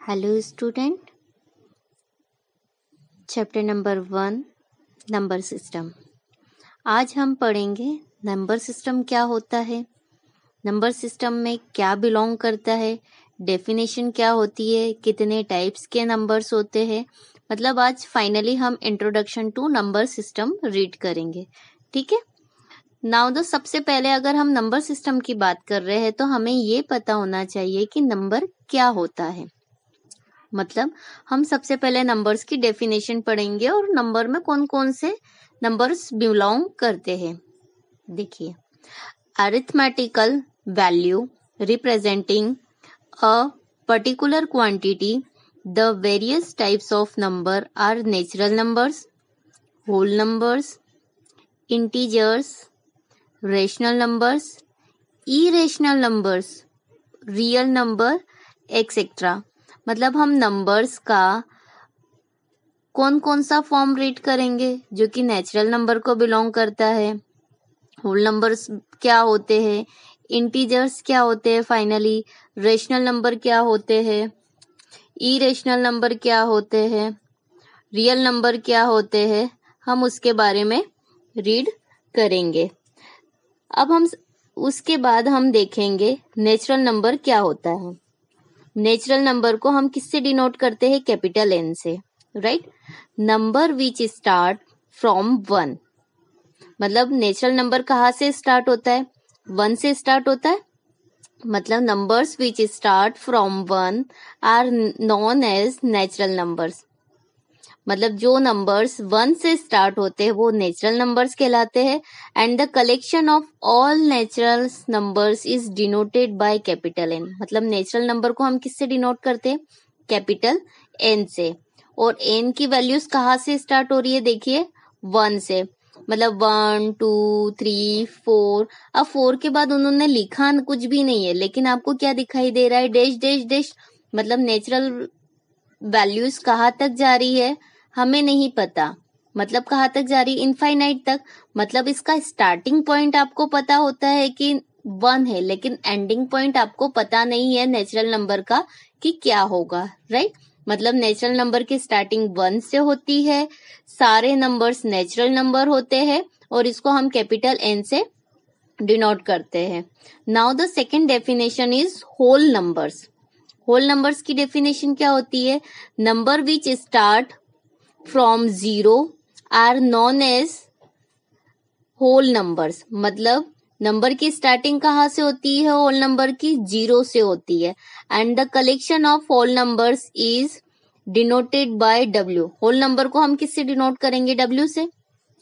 Hello student, chapter number 1 number system. आज हम पढ़ेंगे नंबर सिस्टम क्या होता है, नंबर सिस्टम में क्या बिलोंग करता है, डेफिनेशन क्या होती है, कितने टाइप्स के नंबर्स होते हैं। मतलब आज फाइनली हम introduction to number system read करेंगे। ठीक है। नाउ सबसे पहले अगर हम नंबर सिस्टम की बात कर रहे हैं तो हमें ये पता होना चाहिए कि नंबर क्या होता है। मतलब हम सबसे पहले नंबर्स की डेफिनेशन पढ़ेंगे और नंबर में कौन कौन से नंबर्स बिलोंग करते हैं। देखिए, arithmetical value representing a particular quantity. The various types of number are natural numbers, whole numbers, integers, rational numbers, irrational numbers, real number etcetera. मतलब हम नंबर्स का कौन कौन सा फॉर्म रीड करेंगे जो कि नेचुरल नंबर को बिलोंग करता है, होल नंबर्स क्या होते हैं, इंटीजर्स क्या होते हैं, फाइनली रेशनल नंबर क्या होते हैं, इरेशनल नंबर क्या होते हैं, रियल नंबर क्या होते हैं, हम उसके बारे में रीड करेंगे। अब हम उसके बाद हम देखेंगे नेचुरल नंबर क्या होता है। नेचुरल नंबर को हम किससे डिनोट करते हैं? कैपिटल एन से, right. Number which start from 1। मतलब नेचुरल नंबर कहाँ से स्टार्ट होता है? 1 से स्टार्ट होता है। मतलब numbers which start from 1 are known as natural numbers. मतलब जो नंबर्स 1 से स्टार्ट होते हैं वो नेचुरल नंबर्स कहलाते हैं। And the collection of all natural numbers is denoted by capital N. मतलब नेचुरल नंबर को हम किससे डिनोट करते हैं? कैपिटल एन से। और एन की वैल्यूज कहाँ से स्टार्ट हो रही है? देखिए 1 से। मतलब 1 2 3 4। अब 4 के बाद उन्होंने लिखा कुछ भी नहीं है, लेकिन आपको क्या दिखाई दे रहा है? Dash dash dash. मतलब नेचुरल वैल्यूज कहाँ तक जा रही है हमें नहीं पता। मतलब कहाँ तक जा रही है? इनफाइनाइट तक। मतलब इसका स्टार्टिंग पॉइंट आपको पता होता है कि 1 है, लेकिन एंडिंग पॉइंट आपको पता नहीं है नेचुरल नंबर का कि क्या होगा, राइट। मतलब नेचुरल नंबर की स्टार्टिंग 1 से होती है, सारे नंबर्स नेचुरल नंबर होते हैं और इसको हम कैपिटल एन से डिनोट करते हैं। Now the second definition is whole numbers. Whole numbers की डेफिनेशन क्या होती है? Number which start from 0 are known as whole numbers. मतलब नंबर की स्टार्टिंग कहाँ से होती है? होल नंबर की 0 से होती है। And the collection of whole numbers is denoted by W। Whole number को हम किससे डिनोट करेंगे? W से।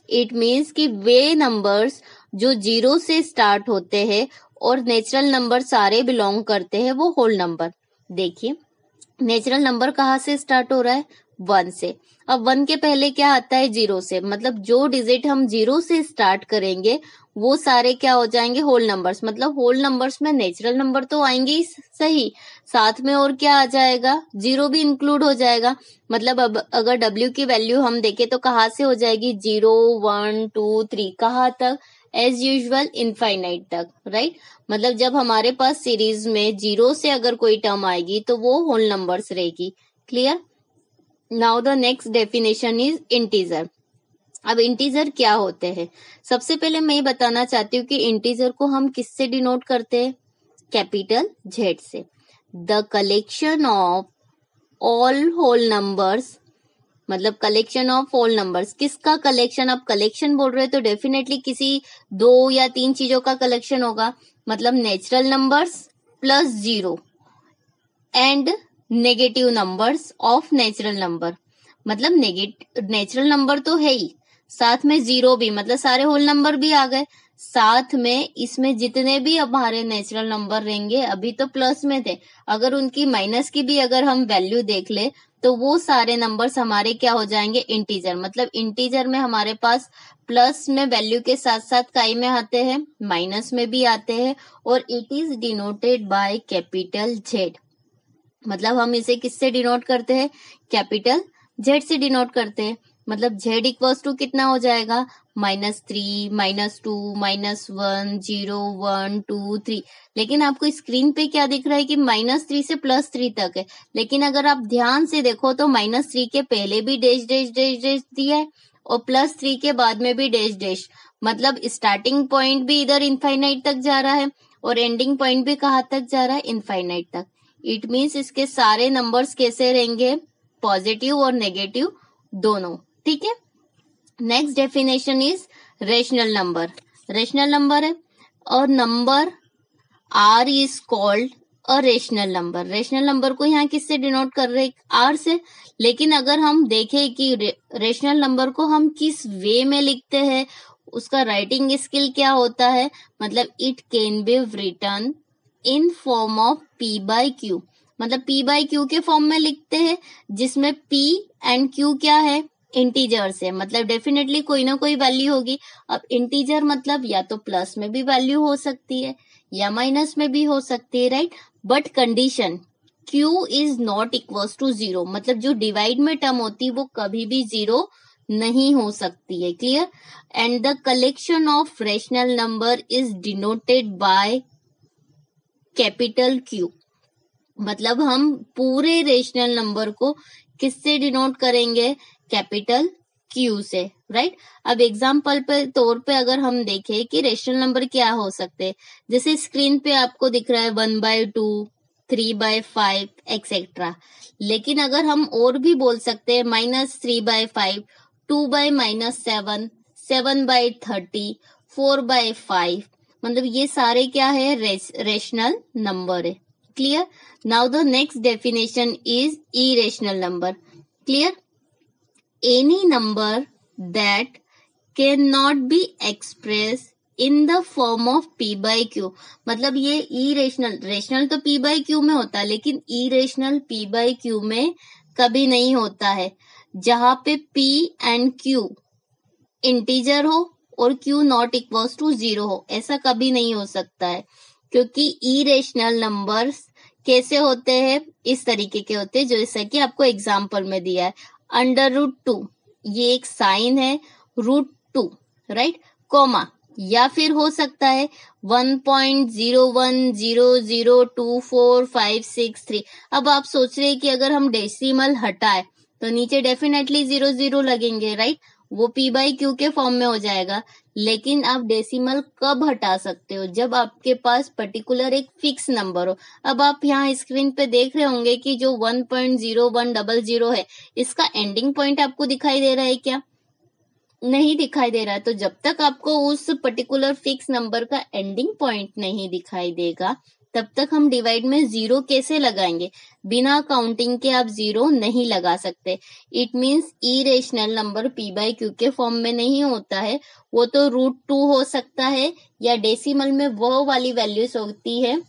इट मीन्स कि वे नंबर्स जो 0 से स्टार्ट होते हैं और नेचुरल नंबर सारे बिलोंग करते हैं वो होल नंबर। देखिए, नेचुरल नंबर कहाँ से स्टार्ट हो रहा है? 1 से। अब 1 के पहले क्या आता है? 0 से। मतलब जो डिजिट हम 0 से स्टार्ट करेंगे वो सारे क्या हो जाएंगे? Whole numbers. मतलब होल नंबर्स में नेचुरल नंबर तो आएंगे ही सही, साथ में और क्या आ जाएगा? 0 भी इंक्लूड हो जाएगा। मतलब अब अगर W की वैल्यू हम देखें तो कहाँ से हो जाएगी? 0 1 2 3। कहाँ तक? एज यूजुअल इनफाइनाइट तक, राइट। मतलब जब हमारे पास सीरीज में 0 से अगर कोई टर्म आएगी तो वो होल नंबर्स रहेगी। Clear? Now the next definition is integer. अब इंटीजर क्या होते हैं? सबसे पहले मैं ये बताना चाहती हूँ कि इंटीजर को हम किससे डिनोट करते हैं? कैपिटल Z से। The collection of all whole numbers. मतलब कलेक्शन ऑफ होल नंबर्स। किसका कलेक्शन? अब कलेक्शन बोल रहे तो डेफिनेटली किसी 2 या 3 चीजों का कलेक्शन होगा। मतलब natural numbers plus 0 and negative numbers of natural number. मतलब नेचुरल नंबर तो है ही, साथ में 0 भी, मतलब सारे होल नंबर भी आ गए। साथ में इसमें जितने भी हमारे नेचुरल नंबर रहेंगे, अभी तो प्लस में थे, अगर उनकी माइनस की भी अगर हम वैल्यू देख ले तो वो सारे नंबर्स हमारे क्या हो जाएंगे? इंटीजर। मतलब इंटीजर में हमारे पास प्लस में वैल्यू के साथ साथ काई में आते हैं, माइनस में भी आते हैं, और it is denoted by capital Z। मतलब हम इसे किससे डिनोट करते हैं? कैपिटल Z से डिनोट करते हैं। मतलब z इक्वल्स टू कितना हो जाएगा, -3, -2, -1, 0, 1, 2, 3। लेकिन आपको स्क्रीन पे क्या दिख रहा है कि -3 से +3 तक है, लेकिन अगर आप ध्यान से देखो तो -3 के पहले भी डैश डैश डैश डैश दिया है और +3 के बाद में भी डैश डैश, मतलब स्टार्टिंग पॉइंट भी इधर इनफाइनाइट तक जा रहा है और एंडिंग पॉइंट भी कहाँ तक जा रहा है, इनफाइनाइट तक। इट मीन्स इसके सारे नंबर्स कैसे रहेंगे, पॉजिटिव और नेगेटिव दोनों, ठीक है। Next definition is rational number. Rational number है और number r is called a rational number. Rational number को यहाँ किससे डिनोट कर रहे हैं, आर से। लेकिन अगर हम देखें कि रेशनल नंबर को हम किस वे में लिखते हैं, उसका राइटिंग स्किल क्या होता है, मतलब it can be written in form of p by q. मतलब पी बाई क्यू के फॉर्म में लिखते हैं, जिसमें पी एंड क्यू क्या है, इंटीजर्स है, मतलब डेफिनेटली कोई ना कोई वैल्यू होगी। अब इंटीजर मतलब या तो प्लस में भी वैल्यू हो सकती है या माइनस में भी हो सकती है, right. But condition q is not equal to 0, मतलब जो डिवाइड में टर्म होती है वो कभी भी 0 नहीं हो सकती है, clear. And the collection of rational number is denoted by capital Q. मतलब हम पूरे रेशनल नंबर को किससे डिनोट करेंगे, कैपिटल क्यू से, राइट। अब एग्जाम्पल पे तौर पे अगर हम देखें कि रेशनल नंबर क्या हो सकते हैं, जैसे स्क्रीन पे आपको दिख रहा है 1/2, 3/5 एक्सेट्रा। लेकिन अगर हम और भी बोल सकते हैं -3/5, 2/-7, 7/30, 4/5, मतलब ये सारे क्या है, रेशनल नंबर है, clear. Now the next definition is irrational number, clear. Any number that can not be express in the form of p by q. मतलब ये इरेशनल, रेशनल तो पी बाई क्यू में होता है, लेकिन इरेशनल पी बाई क्यू में कभी नहीं होता है, जहां पे पी एंड क्यू इंटीजर हो और क्यू नॉट इक्वल्स टू 0 हो, ऐसा कभी नहीं हो सकता है। क्योंकि इरेशनल नंबर्स कैसे होते हैं, इस तरीके के होते हैं जैसा कि आपको एग्जाम्पल में दिया है, √2, ये एक साइन है, √2, राइट, कोमा, या फिर हो सकता है 1.0100024563। अब आप सोच रहे हैं कि अगर हम डेसिमल हटाए तो नीचे डेफिनेटली 0 लगेंगे, राइट, वो पी बाई क्यू के फॉर्म में हो जाएगा। लेकिन आप डेसिमल कब हटा सकते हो, जब आपके पास पर्टिकुलर एक फिक्स नंबर हो। अब आप यहाँ स्क्रीन पे देख रहे होंगे कि जो 1.0100 है, इसका एंडिंग पॉइंट आपको दिखाई दे रहा है क्या, नहीं दिखाई दे रहा है। तो जब तक आपको उस पर्टिकुलर फिक्स नंबर का एंडिंग पॉइंट नहीं दिखाई देगा, तब तक हम डिवाइड में 0 कैसे लगाएंगे, बिना काउंटिंग के आप 0 नहीं लगा सकते। It means irrational number P by q के फॉर्म में नहीं होता है, वो तो √2 हो सकता है, या डेसिमल में वो वाली वैल्यूज होती है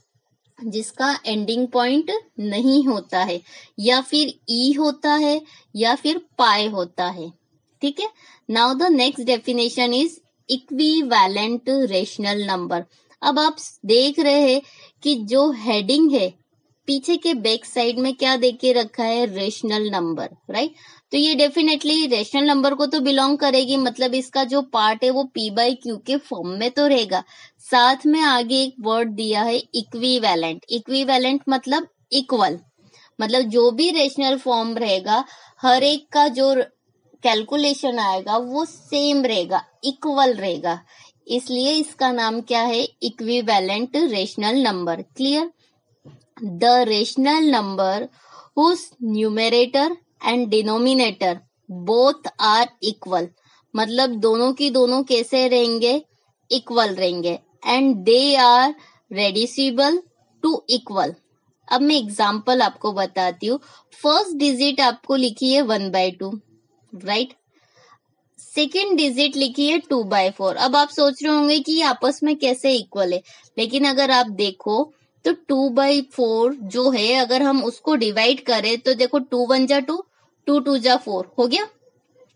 जिसका एंडिंग पॉइंट नहीं होता है, या फिर ई होता है, या फिर पाई होता है, ठीक है। Now the next definition is equivalent rational number. अब आप देख रहे हैं कि जो हेडिंग है पीछे के बैक साइड में क्या दे के रखा है, रेशनल नंबर, राइट। तो ये डेफिनेटली रेशनल नंबर को तो बिलोंग करेगी, मतलब इसका जो पार्ट है वो पी बाई क्यू के फॉर्म में तो रहेगा। साथ में आगे एक वर्ड दिया है इक्विवेलेंट। इक्विवेलेंट मतलब इक्वल, मतलब जो भी रेशनल फॉर्म रहेगा हर एक का जो कैलकुलेशन आएगा वो सेम रहेगा, इक्वल रहेगा, इसलिए इसका नाम क्या है, equivalent rational number, clear. The rational number whose numerator and denominator both are equal, मतलब दोनों की दोनों कैसे रहेंगे, इक्वल रहेंगे, and they are reducible to equal. अब मैं एग्जाम्पल आपको बताती हूँ। फर्स्ट डिजिट आपको लिखी है 1/2, राइट। सेकेंड डिजिट लिखी है 2/4। अब आप सोच रहे होंगे कि ये आपस में कैसे इक्वल है, लेकिन अगर आप देखो तो 2/4 जो है, अगर हम उसको डिवाइड करें तो देखो 2 1 जा 2, 2 2 जा 4 हो गया,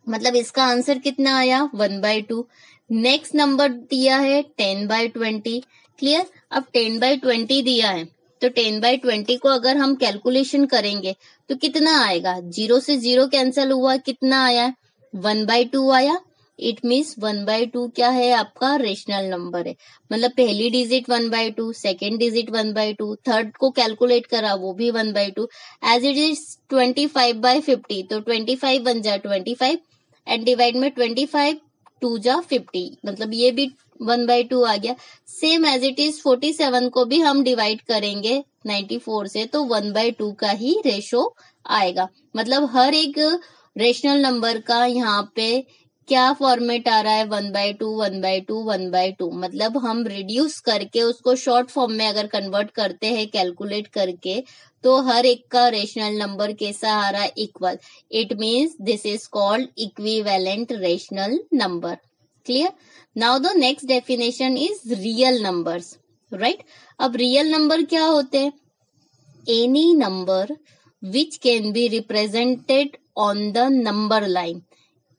मतलब इसका आंसर कितना आया, 1/2। नेक्स्ट नंबर दिया है 10/20, क्लियर। अब 10/20 दिया है तो 10/20 को अगर हम कैलकुलेशन करेंगे तो कितना आएगा, 0 से 0 कैंसिल हुआ, कितना आया, 1/2 आया, इट मीन्स 1/2 क्या है आपका रेशनल नंबर है। मतलब पहली डिजिट 1/2, सेकेंड डिजिट 1/2, थर्ड को कैलकुलेट करा वो भी 1/2। एज इट इज 25/50, तो 25 बन जा 25 एंड डिवाइड में 25 2 जा 50, मतलब ये भी 1/2 आ गया। सेम एज इट इज 47 को भी हम डिवाइड करेंगे 94 से, तो 1/2 का ही रेशो आएगा। मतलब हर एक रेशनल नंबर का यहाँ पे क्या फॉर्मेट आ रहा है, 1/2 1/2 1/2। मतलब हम रिड्यूस करके उसको शॉर्ट फॉर्म में अगर कन्वर्ट करते हैं कैलकुलेट करके, तो हर एक का रेशनल नंबर कैसा आ रहा है, equal. It means this is called equivalent rational number. Clear? Now the next definition is real numbers, right. अब रियल नंबर क्या होते हैं? Any number which can be represented on the number line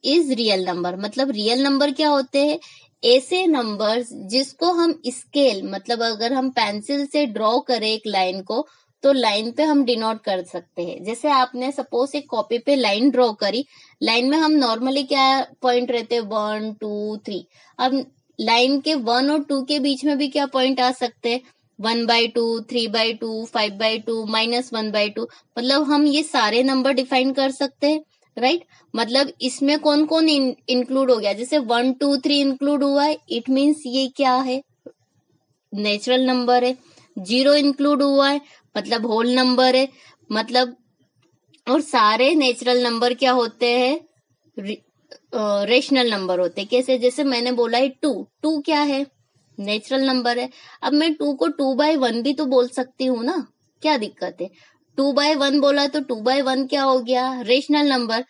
is real number. मतलब real number क्या होते हैं? ऐसे numbers जिसको हम स्केल, मतलब अगर हम पेंसिल से ड्रॉ करें एक लाइन को, तो लाइन पे हम डिनोट कर सकते हैं। जैसे आपने सपोज एक कॉपी पे लाइन ड्रॉ करी, लाइन में हम नॉर्मली क्या पॉइंट रहते हैं, 1 2 3। अब लाइन के 1 और 2 के बीच में भी क्या पॉइंट आ सकते हैं, 1/2 3/2 5/2 -1/2। मतलब हम ये सारे नंबर डिफाइन कर सकते हैं, राइट। मतलब इसमें कौन कौन इंक्लूड हो गया, जैसे 1 2 3 इंक्लूड हुआ है, इट मीन्स ये क्या है, नेचुरल नंबर है। 0 इंक्लूड हुआ है, मतलब होल नंबर है। मतलब और सारे नेचुरल नंबर क्या होते हैं, रेशनल नंबर होते हैं। कैसे? जैसे मैंने बोला है 2 क्या है, नेचुरल नंबर है। अब मैं 2 को 2/1 भी तो बोल सकती हूँ ना, क्या दिक्कत है? 2/1 बोला तो 2/1 क्या हो गया, रेशनल नंबर।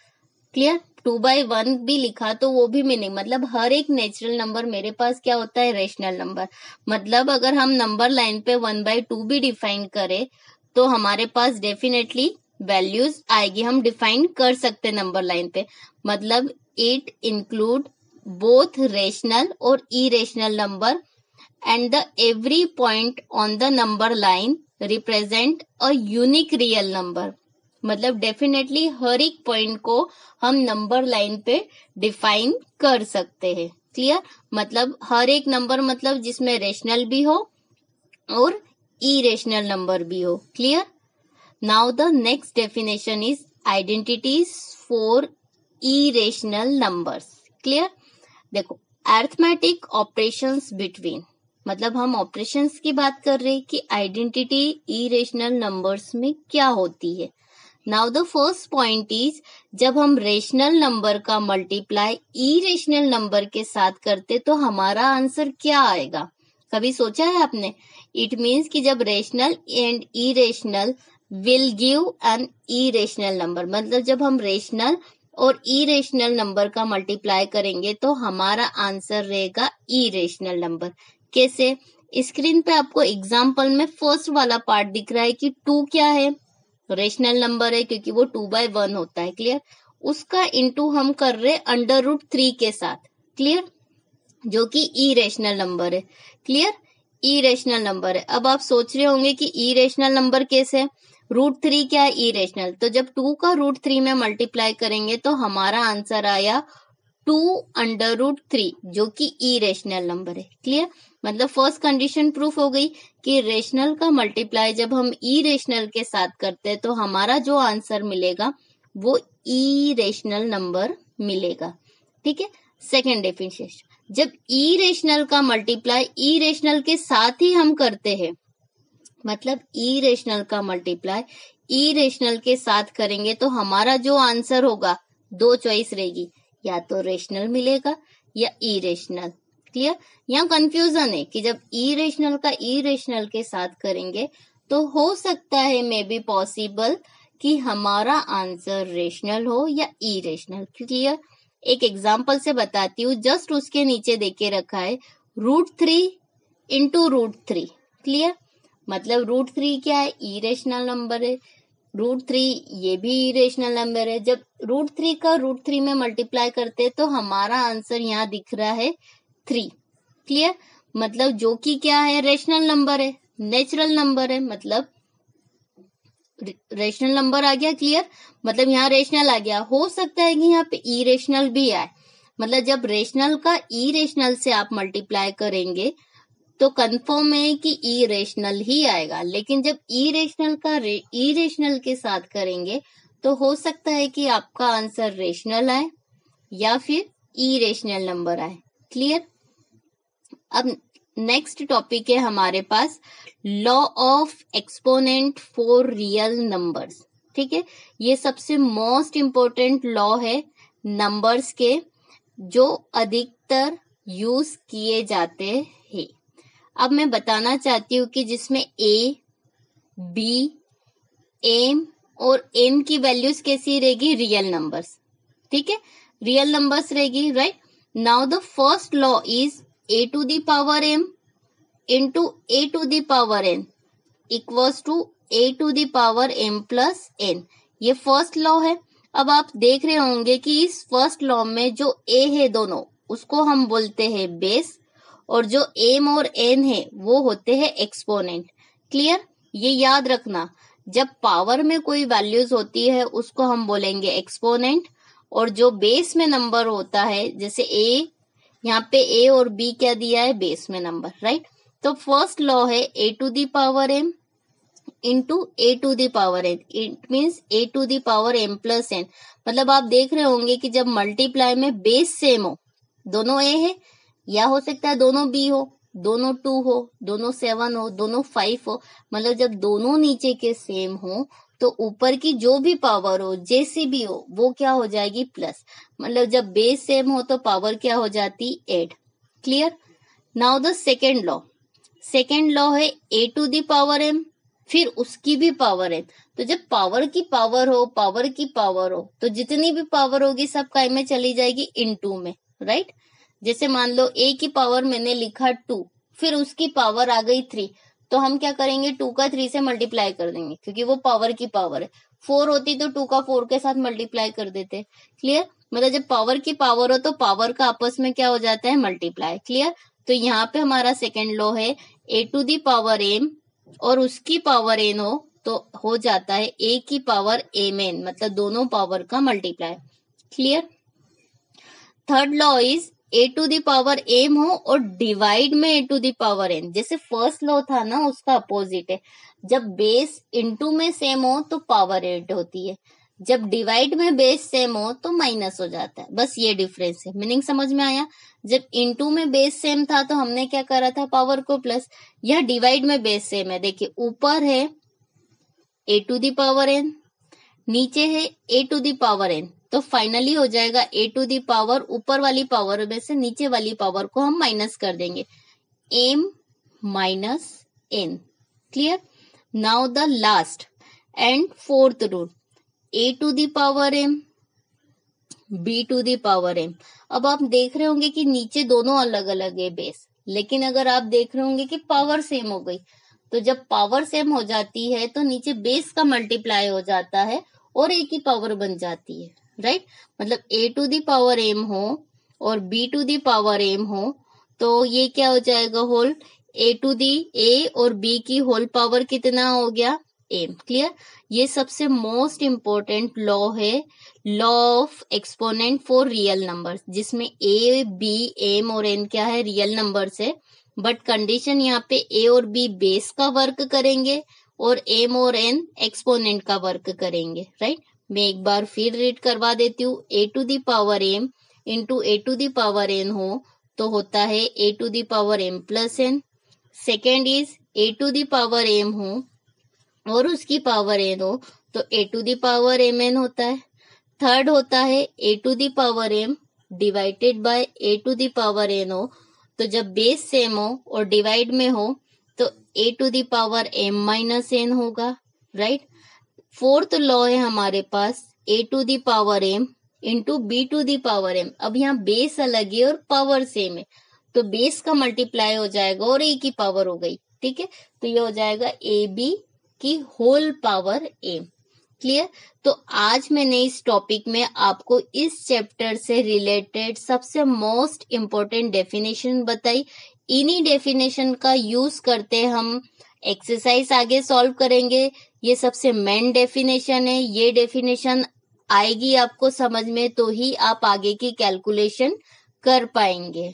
क्लियर? 2/1 भी लिखा तो वो भी मीनिंग, मतलब हर एक नेचुरल नंबर मेरे पास क्या होता है, रेशनल नंबर। मतलब अगर हम नंबर लाइन पे 1/2 भी डिफाइन करें तो हमारे पास डेफिनेटली वैल्यूज आएगी, हम डिफाइन कर सकते नंबर लाइन पे। मतलब इट इंक्लूड बोथ रेशनल और irrational number and the every point on the number line represent a unique real number। मतलब डेफिनेटली हर एक पॉइंट को हम नंबर लाइन पे डिफाइन कर सकते हैं। क्लियर? मतलब हर एक नंबर, मतलब जिसमें रेशनल भी हो और इरेशनल नंबर भी हो। Clear? Now the next definition is identities for irrational numbers. Clear? देखो, अरिथमेटिक ऑपरेशंस बिटवीन, मतलब हम ऑपरेशंस की बात कर रहे हैं कि आइडेंटिटी इरेशनल नंबर्स में क्या होती है। Now the first point is, जब हम रेशनल नंबर का मल्टीप्लाई इरेशनल नंबर के साथ करते तो हमारा आंसर क्या आएगा? कभी सोचा है आपने? इट मीन्स कि जब rational and irrational will give an irrational number, मतलब जब हम रेशनल और इरेशनल नंबर का मल्टीप्लाई करेंगे तो हमारा आंसर रहेगा इरेशनल नंबर। कैसे? स्क्रीन पे आपको एग्जाम्पल में फर्स्ट वाला पार्ट दिख रहा है कि 2 क्या है, रेशनल नंबर है क्योंकि वो 2/1 होता है। क्लियर? उसका इंटू हम कर रहे √3 के साथ। क्लियर? जो कि इरेशनल नंबर है। क्लियर? इरेशनल नंबर है। अब आप सोच रहे होंगे कि इरेशनल नंबर कैसे है, √3 क्या है, इरेशनल। तो जब 2 का √3 में मल्टीप्लाई करेंगे तो हमारा आंसर आया 2√3, जो कि इरेशनल नंबर है। क्लियर? मतलब फर्स्ट कंडीशन प्रूफ हो गई कि रेशनल का मल्टीप्लाई जब हम इरेशनल के साथ करते हैं तो हमारा जो आंसर मिलेगा वो इरेशनल नंबर मिलेगा। ठीक है? सेकेंड डेफिनेशन, जब इरेशनल का मल्टीप्लाई इरेशनल के साथ ही हम करते हैं, मतलब इरेशनल का मल्टीप्लाई इरेशनल के साथ करेंगे तो हमारा जो आंसर होगा, दो चॉइस रहेगी, या तो रेशनल मिलेगा या इरेशनल। क्लियर? यहाँ कंफ्यूजन है कि जब इरेशनल का इरेशनल के साथ करेंगे तो हो सकता है मे बी पॉसिबल कि हमारा आंसर रेशनल हो या इरेशनल। क्लियर? एक एग्जाम्पल से बताती हूँ, जस्ट उसके नीचे देके रखा है √3 इंटू √3। क्लियर? मतलब √3 क्या है, इरेशनल नंबर है। √3 ये भी इरेशनल नंबर है। जब √3 का √3 में मल्टीप्लाई करते हैं तो हमारा आंसर यहाँ दिख रहा है 3। क्लियर? मतलब जो कि क्या है, रेशनल नंबर है, नेचुरल नंबर है। मतलब रेशनल नंबर आ गया, क्लियर, मतलब यहाँ रेशनल आ गया। हो सकता है कि यहाँ पे इरेशनल भी आए, मतलब जब रेशनल का इरेशनल से आप मल्टीप्लाई करेंगे तो कंफर्म है कि इरेशनल ही आएगा, लेकिन जब इरेशनल का इरेशनल के साथ करेंगे तो हो सकता है कि आपका आंसर रेशनल आए या फिर इरेशनल नंबर आए, क्लियर। अब नेक्स्ट टॉपिक है हमारे पास law of exponent for real numbers, ठीक है। ये सबसे मोस्ट इम्पोर्टेंट लॉ है नंबर्स के, जो अधिकतर यूज किए जाते हैं। अब मैं बताना चाहती हूँ कि जिसमें ए, बी, एम और एन की वैल्यूज कैसी रहेगी, रियल नंबर्स, ठीक है, रियल नंबर्स रहेगी, right. Now the first law is a to the power m into a to the power n equals to a to the power m plus n, ये first law है। अब आप देख रहे होंगे कि इस फर्स्ट लॉ में जो a है दोनों, उसको हम बोलते हैं बेस, और जो m और n है वो होते हैं एक्सपोनेंट, क्लियर। ये याद रखना, जब पावर में कोई वैल्यूज होती है उसको हम बोलेंगे एक्सपोनेंट, और जो बेस में नंबर होता है, जैसे a, यहाँ पे a और b क्या दिया है, बेस में नंबर, राइट। तो फर्स्ट लॉ है a to the power m into a to the power n, it means a to the power m plus n। मतलब आप देख रहे होंगे कि जब मल्टीप्लाई में बेस सेम हो, दोनों a है, या हो सकता है दोनों b हो, दोनों 2 हो, दोनों 7 हो, दोनों 5 हो, मतलब जब दोनों नीचे के सेम हो तो ऊपर की जो भी पावर हो, जैसी भी हो, वो क्या हो जाएगी, प्लस। मतलब जब बेस सेम हो तो पावर क्या हो जाती, add, clear. Now the second law, second law है a to the power m, फिर उसकी भी पावर n। तो जब पावर की पावर हो, पावर की पावर हो, तो जितनी भी पावर होगी सब काय में चली जाएगी, इनटू में, राइट। जैसे मान लो a की पावर मैंने लिखा 2, फिर उसकी पावर आ गई 3, तो हम क्या करेंगे, 2 का 3 से मल्टीप्लाई कर देंगे, क्योंकि वो पावर की पावर है। 4 होती तो 2 का 4 के साथ मल्टीप्लाई कर देते, क्लियर। मतलब जब पावर की पावर हो तो पावर का आपस में क्या हो जाता है, मल्टीप्लाई, क्लियर। तो यहाँ पे हमारा सेकेंड लॉ है a to the power m और उसकी पावर n हो तो हो जाता है a की पावर mn, मतलब दोनों पावर का multiply, clear. Third law is a to the power m हो और डिवाइड में a to the power n, जैसे फर्स्ट लॉ था ना उसका अपोजिट है। जब बेस इनटू में सेम हो तो पावर ऐड होती है, जब डिवाइड में बेस सेम हो तो माइनस हो जाता है, बस ये डिफरेंस है। मीनिंग समझ में आया। जब इनटू में बेस सेम था तो हमने क्या करा था, पावर को प्लस। यह डिवाइड में बेस सेम है, देखिए ऊपर है a to the power n, नीचे है a to the power n, तो फाइनली हो जाएगा a टू दी पावर, ऊपर वाली पावर में से नीचे वाली पावर को हम माइनस कर देंगे, m minus n, clear. Now the last and fourth rule, a to the power m, b to the power m। अब आप देख रहे होंगे कि नीचे दोनों अलग अलग है बेस, लेकिन अगर आप देख रहे होंगे कि पावर सेम हो गई, तो जब पावर सेम हो जाती है तो नीचे बेस का मल्टीप्लाई हो जाता है और a की पावर बन जाती है, राइट। मतलब a to the power m हो और b to the power m हो तो ये क्या हो जाएगा, whole a to the a और b की होल पावर कितना हो गया, m, क्लियर। ये सबसे मोस्ट इम्पोर्टेंट लॉ है, law of exponent for real numbers, जिसमें a, b, m और n क्या है, रियल नंबर्स है। बट कंडीशन यहाँ पे a और b बेस का वर्क करेंगे और m और n एक्सपोनेंट का वर्क करेंगे, राइट। मैं एक बार फिर रीड करवा देती हूँ, a to the power m into a to the power n हो तो होता है a to the power m plus n। Second is a to the power m हो और उसकी पावर n हो तो a to the power mn होता है। थर्ड होता है a to the power m divided bye a to the power n हो, तो जब बेस सेम हो और डिवाइड में हो तो a to the power m minus n होगा, राइट। फोर्थ लॉ है हमारे पास a to the power m into b to the power m। अब यहाँ बेस अलग है और पावर सेम है, तो बेस का मल्टीप्लाई हो जाएगा और a की पावर हो गई, ठीक है। तो ये हो जाएगा ab की होल पावर m, क्लियर। तो आज मैंने इस टॉपिक में आपको इस चैप्टर से रिलेटेड सबसे मोस्ट इम्पोर्टेंट डेफिनेशन बताई। इन्हीं डेफिनेशन का यूज करते हम एक्सरसाइज आगे सॉल्व करेंगे ये सबसे मेन डेफिनेशन है। ये डेफिनेशन आएगी आपको समझ में तो ही आप आगे की कैलकुलेशन कर पाएंगे।